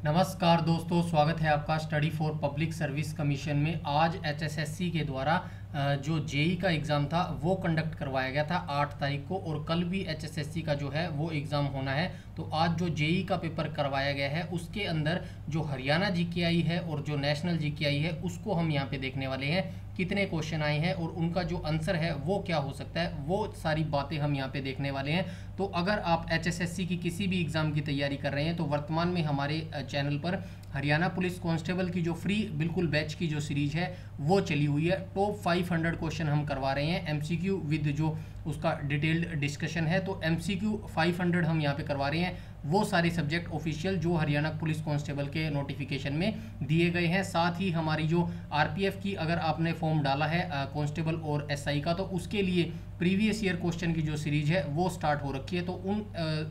नमस्कार दोस्तों, स्वागत है आपका study for public service commission में। आज एचएसएससी के द्वारा जो जेई का एग्ज़ाम था वो कंडक्ट करवाया गया था 8 तारीख को, और कल भी एचएसएससी का जो है वो एग्ज़ाम होना है। तो आज जो जेई का पेपर करवाया गया है उसके अंदर जो हरियाणा जीकेआई है और जो नेशनल जीकेआई है उसको हम यहाँ पे देखने वाले हैं, कितने क्वेश्चन आए हैं और उनका जो आंसर है वो क्या हो सकता है, वो सारी बातें हम यहाँ पे देखने वाले हैं। तो अगर आप एचएसएससी की किसी भी एग्ज़ाम की तैयारी कर रहे हैं तो वर्तमान में हमारे चैनल पर हरियाणा पुलिस कांस्टेबल की जो फ्री बिल्कुल बैच की जो सीरीज है वो चली हुई है। टॉप 500 क्वेश्चन हम करवा रहे हैं, एमसीक्यू विद जो उसका डिटेल्ड डिस्कशन है। तो एमसीक्यू 500 हम यहाँ पे करवा रहे हैं, वो सारे सब्जेक्ट ऑफिशियल जो हरियाणा पुलिस कांस्टेबल के नोटिफिकेशन में दिए गए हैं। साथ ही हमारी जो आरपीएफ की अगर आपने फॉर्म डाला है कांस्टेबल और एसआई का, तो उसके लिए प्रीवियस ईयर क्वेश्चन की जो सीरीज है वो स्टार्ट हो रखी है। तो उन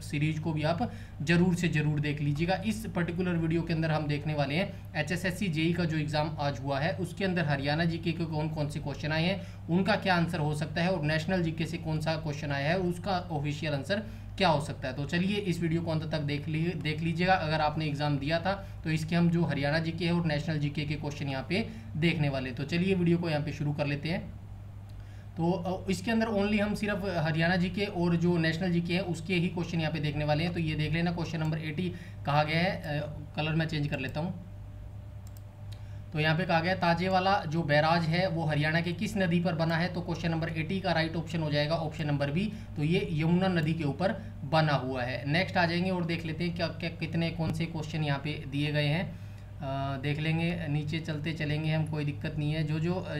सीरीज को भी आप जरूर से जरूर देख लीजिएगा। इस पर्टिकुलर वीडियो के अंदर हम देखने वाले हैं एचएसएससी जेई का जो एग्जाम आज हुआ है उसके अंदर हरियाणा जीके के कौन कौन से क्वेश्चन आए हैं, उनका क्या आंसर हो सकता है, और नेशनल जीके से कौन सा क्वेश्चन आया है उसका ऑफिशियल आंसर क्या हो सकता है। तो चलिए इस वीडियो को अंत तक देख लीजिएगा। अगर आपने एग्जाम दिया था तो इसके हम जो हरियाणा जीके है और नेशनल जीके के क्वेश्चन यहाँ पे देखने वाले। तो चलिए वीडियो को यहाँ पे शुरू कर लेते हैं। तो इसके अंदर ओनली हम सिर्फ हरियाणा जीके और जो नेशनल जीके है उसके ही क्वेश्चन यहाँ पे देखने वाले हैं। तो ये देख लेना, क्वेश्चन नंबर 80 कहा गया है, कलर मैं चेंज कर लेता हूँ। तो यहाँ पे कहा गया ताजे वाला जो बैराज है वो हरियाणा के किस नदी पर बना है। तो क्वेश्चन नंबर 80 का राइट ऑप्शन हो जाएगा ऑप्शन नंबर बी। तो ये यमुना नदी के ऊपर बना हुआ है। नेक्स्ट आ जाएंगे और देख लेते हैं क्या क्या कितने कौन से क्वेश्चन यहाँ पे दिए गए हैं। देख लेंगे, नीचे चलते चलेंगे हम, कोई दिक्कत नहीं है।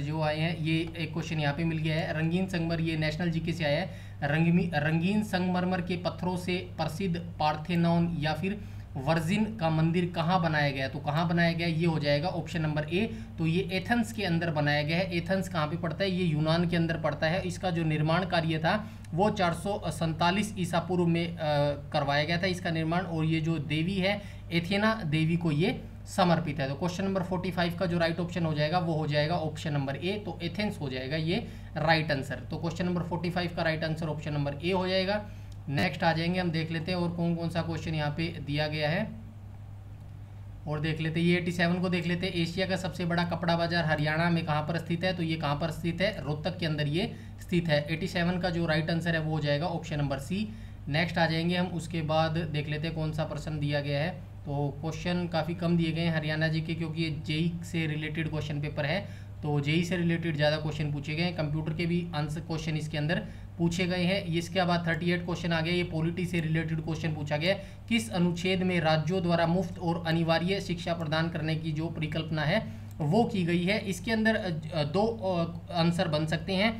जो आए हैं, ये एक क्वेश्चन यहाँ पे मिल गया है, रंगीन संगमर, ये नेशनल जीके से आया है। रंगीन संगमरमर के पत्थरों से प्रसिद्ध पार्थेनॉन या फिर वर्जिन का मंदिर कहाँ बनाया गया। तो कहाँ बनाया गया, ये हो जाएगा ऑप्शन नंबर ए। तो ये एथेंस के अंदर बनाया गया है। एथेंस कहाँ पे पड़ता है, ये यूनान के अंदर पड़ता है। इसका जो निर्माण कार्य था वो 447 ईसा पूर्व में करवाया गया था इसका निर्माण, और ये जो देवी है एथेना देवी को ये समर्पित है। तो क्वेश्चन नंबर 45 का जो राइट ऑप्शन हो जाएगा वो हो जाएगा ऑप्शन नंबर ए। तो एथेंस हो जाएगा ये राइट आंसर। तो क्वेश्चन नंबर 45 का right answer option number A हो जाएगा। नेक्स्ट आ जाएंगे, हम देख लेते हैं और कौन कौन सा क्वेश्चन यहाँ पे दिया गया है और देख लेते हैं। ये 87 को देख लेते हैं, एशिया का सबसे बड़ा कपड़ा बाजार हरियाणा में कहाँ पर स्थित है। तो ये कहाँ पर स्थित है, रोहतक के अंदर ये स्थित है। 87 का जो राइट आंसर है वो हो जाएगा ऑप्शन नंबर सी। नेक्स्ट आ जाएंगे हम, उसके बाद देख लेते हैं कौन सा प्रश्न दिया गया है। तो क्वेश्चन काफ़ी कम दिए गए हैं हरियाणा जी के, क्योंकि ये जेई से रिलेटेड क्वेश्चन पेपर है। तो जेई से रिलेटेड ज़्यादा क्वेश्चन पूछे गए हैं, कंप्यूटर के भी आंसर क्वेश्चन इसके अंदर पूछे गए हैं। इसके बाद 38 क्वेश्चन आ गया, ये पॉलिटी से रिलेटेड क्वेश्चन पूछा गया है। किस अनुच्छेद में राज्यों द्वारा मुफ्त और अनिवार्य शिक्षा प्रदान करने की जो परिकल्पना है वो की गई है। इसके अंदर दो आंसर बन सकते हैं,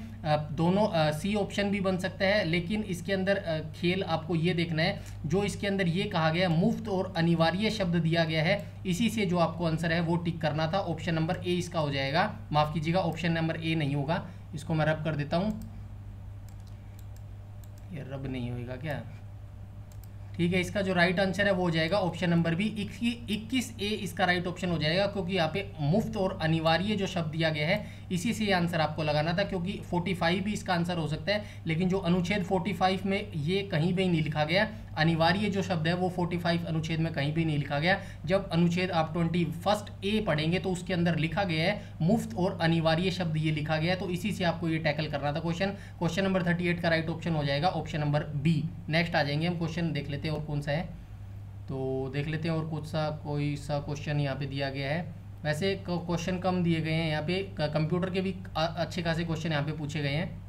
दोनों सी ऑप्शन भी बन सकता है, लेकिन इसके अंदर खेल आपको ये देखना है, जो इसके अंदर ये कहा गया मुफ्त और अनिवार्य शब्द दिया गया है, इसी से जो आपको आंसर है वो टिक करना था। ऑप्शन नंबर ए इसका हो जाएगा, माफ़ कीजिएगा ऑप्शन नंबर ए नहीं होगा, इसको मैं रब कर देता हूँ। ये रब नहीं होगा क्या, ठीक है। इसका जो राइट आंसर है वो हो जाएगा ऑप्शन नंबर बी, 21 ए इसका राइट ऑप्शन हो जाएगा, क्योंकि यहाँ पे मुफ्त और अनिवार्य जो शब्द दिया गया है इसी से ये आंसर आपको लगाना था। क्योंकि 45 भी इसका आंसर हो सकता है, लेकिन जो अनुच्छेद 45 में ये कहीं भी नहीं लिखा गया, अनिवार्य जो शब्द है वो 45 अनुच्छेद में कहीं भी नहीं लिखा गया। जब अनुच्छेद आप 21 ए पढ़ेंगे तो उसके अंदर लिखा गया है मुफ्त और अनिवार्य शब्द ये लिखा गया है, तो इसी से आपको ये टैकल करना था क्वेश्चन नंबर 38 का राइट ऑप्शन हो जाएगा ऑप्शन नंबर बी। नेक्स्ट आ जाएंगे हम, क्वेश्चन देख लेते हैं और कौन सा है। तो देख लेते हैं और कोई सा क्वेश्चन यहाँ पे दिया गया है। वैसे क्वेश्चन कम दिए गए हैं यहाँ पे, कंप्यूटर के भी अच्छे खासे क्वेश्चन यहाँ पे पूछे गए हैं।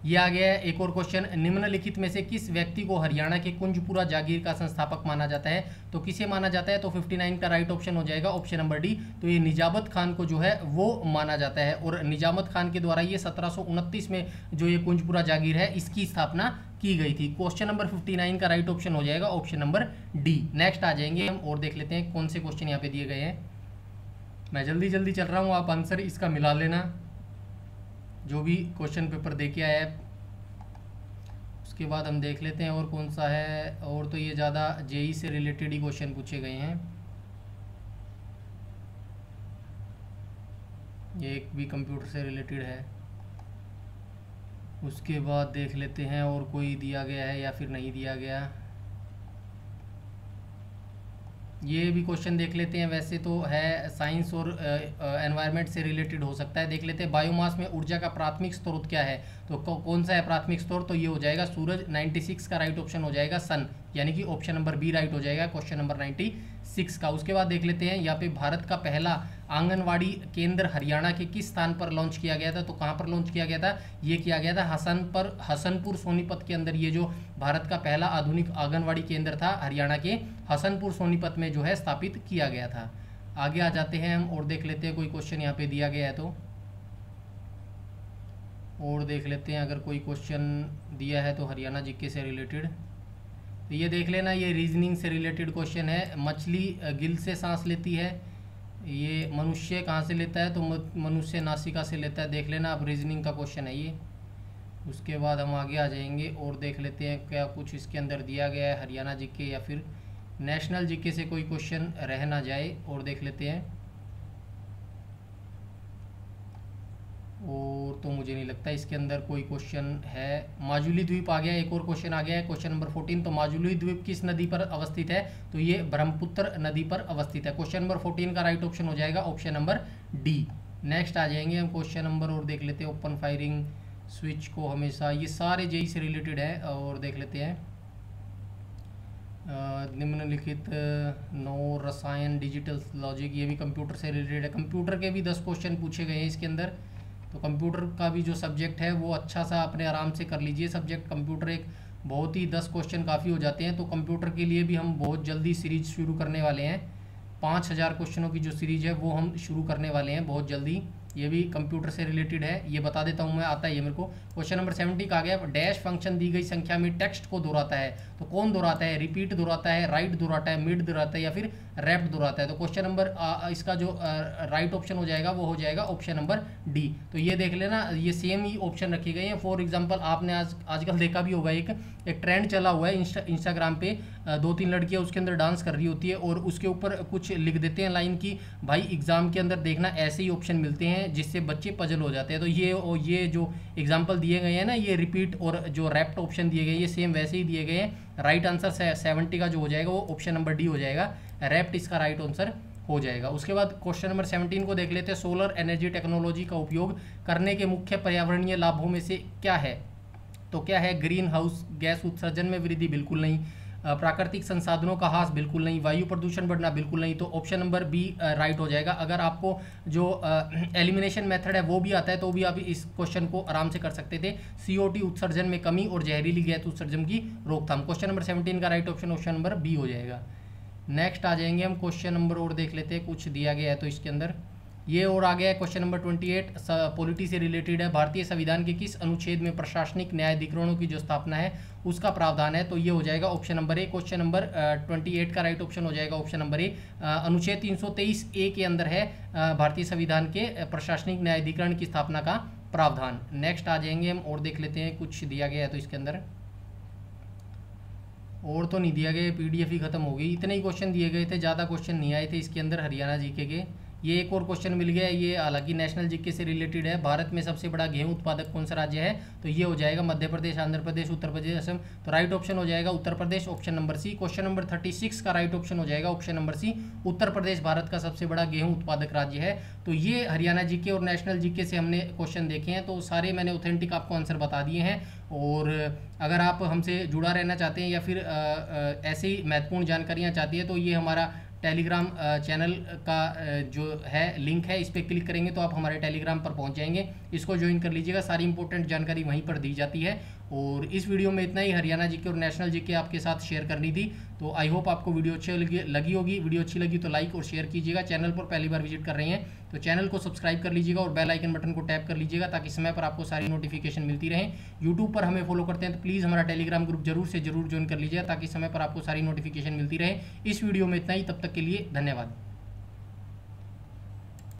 ये आ गया है एक और क्वेश्चन, निम्नलिखित में से किस व्यक्ति को हरियाणा के कुंजपुरा जागीर का संस्थापक माना जाता है। तो किसे माना जाता है, तो 59 का राइट ऑप्शन हो जाएगा ऑप्शन नंबर डी। तो ये निजामत खान को जो है वो माना जाता है, और निजामत खान के द्वारा ये 1729 में जो ये कुंजपुरा जागीर है इसकी स्थापना की गई थी। क्वेश्चन नंबर 59 का राइट ऑप्शन हो जाएगा ऑप्शन नंबर डी। नेक्स्ट आ जाएंगे हम और देख लेते हैं कौन से क्वेश्चन यहाँ पे दिए गए हैं। मैं जल्दी जल्दी चल रहा हूँ, आप आंसर इसका मिला लेना, जो भी क्वेश्चन पेपर दे के आया है। उसके बाद हम देख लेते हैं और कौन सा है, और तो ये ज़्यादा जेई से रिलेटेड ही क्वेश्चन पूछे गए हैं। ये एक भी कंप्यूटर से रिलेटेड है। उसके बाद देख लेते हैं और कोई दिया गया है या फिर नहीं दिया गया। ये भी क्वेश्चन देख लेते हैं, वैसे तो है साइंस और एनवायरनमेंट से रिलेटेड हो सकता है। देख लेते हैं बायोमास में ऊर्जा का प्राथमिक स्रोत क्या है, तो कौन सा है प्राथमिक स्रोत, तो ये हो जाएगा सूरज। 96 का राइट ऑप्शन हो जाएगा सन, यानी कि ऑप्शन नंबर बी राइट हो जाएगा क्वेश्चन नंबर 96 का। उसके बाद देख लेते हैं यहाँ पे भारत का पहला आंगनवाड़ी केंद्र हरियाणा के किस स्थान पर लॉन्च किया गया था, तो कहाँ पर लॉन्च किया गया था, ये किया गया था हसनपुर सोनीपत के अंदर। ये जो भारत का पहला आधुनिक आंगनवाड़ी केंद्र था हरियाणा के हसनपुर सोनीपत में जो है स्थापित किया गया था। आगे आ जाते हैं हम और देख लेते हैं कोई क्वेश्चन यहाँ पे दिया गया है तो, और देख लेते हैं अगर कोई क्वेश्चन दिया है तो हरियाणा जीके से रिलेटेड। तो ये देख लेना, ये रीजनिंग से रिलेटेड क्वेश्चन है। मछली गिल से सांस लेती है, ये मनुष्य कहाँ से लेता है, तो मनुष्य नासिका से लेता है। देख लेना, अब रीजनिंग का क्वेश्चन है ये। उसके बाद हम आगे आ जाएंगे और देख लेते हैं क्या कुछ इसके अंदर दिया गया है हरियाणा जीके या फिर नेशनल जीके से कोई क्वेश्चन रह ना जाए, और देख लेते हैं। और तो मुझे नहीं लगता इसके अंदर कोई क्वेश्चन है। माजुली द्वीप आ गया, एक और क्वेश्चन आ गया है क्वेश्चन नंबर 14। तो माजुली द्वीप किस नदी पर अवस्थित है, तो ये ब्रह्मपुत्र नदी पर अवस्थित है। क्वेश्चन नंबर 14 का राइट ऑप्शन हो जाएगा ऑप्शन नंबर डी। नेक्स्ट आ जाएंगे हम क्वेश्चन नंबर और देख लेते हैं। ओपन फायरिंग स्विच को हमेशा, ये सारे जेई से रिलेटेड है, और देख लेते हैं। निम्नलिखित नौ रसायन डिजिटल लॉजिक, ये भी कंप्यूटर से रिलेटेड है। कंप्यूटर के भी 10 क्वेश्चन पूछे गए हैं इसके अंदर, तो कंप्यूटर का भी जो सब्जेक्ट है वो अच्छा सा अपने आराम से कर लीजिए। सब्जेक्ट कंप्यूटर एक बहुत ही 10 क्वेश्चन काफ़ी हो जाते हैं। तो कंप्यूटर के लिए भी हम बहुत जल्दी सीरीज शुरू करने वाले हैं। 5000 क्वेश्चनों की जो सीरीज है वो हम शुरू करने वाले हैं बहुत जल्दी। ये भी कंप्यूटर से रिलेटेड है, ये बता देता हूँ मैं, आता है ये मेरे को। क्वेश्चन नंबर 70 का आ गया, डैश फंक्शन दी गई संख्या में टेक्स्ट को दोहराता है, तो कौन दोहराता है, रिपीट दोहराता है, राइट दोहराता है, मिड दोहराता है या फिर रैप्ट दोहराता है। तो क्वेश्चन नंबर इसका जो राइट ऑप्शन हो जाएगा वो हो जाएगा ऑप्शन नंबर डी। तो ये देख लेना, ये सेम ही ऑप्शन रखे गए हैं। फॉर एग्जाम्पल आपने आजकल देखा भी होगा, एक ट्रेंड चला हुआ है इंस्टाग्राम पे, 2-3 लड़कियां उसके अंदर डांस कर रही होती है और उसके ऊपर कुछ लिख देते हैं लाइन की, भाई एग्जाम के अंदर देखना ऐसे ही ऑप्शन मिलते हैं जिससे बच्चे पजल हो जाते हैं। तो ये जो एग्जाम्पल दिए गए हैं ना, ये रिपीट और जो रैप्ट ऑप्शन दिए गए ये सेम वैसे ही दिए गए हैं। राइट आंसर 70 का जो हो जाएगा वो ऑप्शन नंबर डी हो जाएगा, रैप्ट इसका राइट आंसर हो जाएगा। उसके बाद क्वेश्चन नंबर 17 को देख लेते हैं। सोलर एनर्जी टेक्नोलॉजी का उपयोग करने के मुख्य पर्यावरणीय लाभों में से क्या है, तो क्या है, ग्रीन हाउस गैस उत्सर्जन में वृद्धि, बिल्कुल नहीं। प्राकृतिक संसाधनों का ह्रास, बिल्कुल नहीं। वायु प्रदूषण बढ़ना, बिल्कुल नहीं। तो ऑप्शन नंबर बी राइट हो जाएगा। अगर आपको जो एलिमिनेशन मेथड है वो भी आता है तो भी आप इस क्वेश्चन को आराम से कर सकते थे। CO2 उत्सर्जन में कमी और जहरीली गैस उत्सर्जन की रोकथाम। क्वेश्चन नंबर 17 का right option option number B हो जाएगा। नेक्स्ट आ जाएंगे हम क्वेश्चन नंबर और देख लेते हैं, कुछ दिया गया है तो इसके अंदर ये और आ गया है। क्वेश्चन नंबर 28 पॉलिटी से रिलेटेड है। भारतीय संविधान के किस अनुच्छेद में प्रशासनिक न्यायाधिकरणों की जो स्थापना है उसका प्रावधान है, तो ये हो जाएगा option number A. Question number 28 का राइट ऑप्शन हो जाएगा ऑप्शन नंबर ए। अनुच्छेद 323 ए के अंदर है भारतीय संविधान के प्रशासनिक न्यायाधिकरण की स्थापना का प्रावधान। नेक्स्ट आ जाएंगे हम और देख लेते हैं, कुछ दिया गया है तो इसके अंदर, और तो नहीं दिया गया, PDF ही खत्म हो गई। इतने ही क्वेश्चन दिए गए थे, ज़्यादा क्वेश्चन नहीं आए थे इसके अंदर हरियाणा जीके के। ये एक और क्वेश्चन मिल गया है, ये हालांकि नेशनल जीके से रिलेटेड है। भारत में सबसे बड़ा गेहूं उत्पादक कौन सा राज्य है, तो ये हो जाएगा मध्य प्रदेश, आंध्र प्रदेश, उत्तर प्रदेश, असम। तो राइट ऑप्शन हो जाएगा Uttar Pradesh, option number C. Question number 36 का राइट ऑप्शन हो जाएगा option number C, Uttar Pradesh Bharat का सबसे बड़ा गेहूं उत्पादक राज्य है। तो ये हरियाणा जीके और नेशनल जीके से हमने क्वेश्चन देखे हैं, तो सारे मैंने ऑथेंटिक आपको आंसर बता दिए हैं। और अगर आप हमसे जुड़ा रहना चाहते हैं या फिर ऐसे ही महत्वपूर्ण जानकारियाँ चाहती है, तो ये हमारा टेलीग्राम चैनल का जो है लिंक है, इस पर क्लिक करेंगे तो आप हमारे टेलीग्राम पर पहुंच जाएंगे। इसको ज्वाइन कर लीजिएगा, सारी इंपॉर्टेंट जानकारी वहीं पर दी जाती है। और इस वीडियो में इतना ही, हरियाणा जीके और नेशनल जीके आपके साथ शेयर करनी थी। तो आई होप आपको वीडियो अच्छी लगी होगी। वीडियो अच्छी लगी तो लाइक और शेयर कीजिएगा। चैनल पर पहली बार विजिट कर रहे हैं तो चैनल को सब्सक्राइब कर लीजिएगा और बेल आइकन बटन को टैप कर लीजिएगा ताकि समय पर आपको सारी नोटिफिकेशन मिलती रहे। यूट्यूब पर हमें फॉलो करते हैं तो प्लीज़ हमारा टेलीग्राम ग्रुप जरूर से जरूर ज्वाइन कर लीजिएगा ताकि समय पर आपको सारी नोटिफिकेशन मिलती रहे। इस वीडियो में इतना ही, तब तक के लिए धन्यवाद।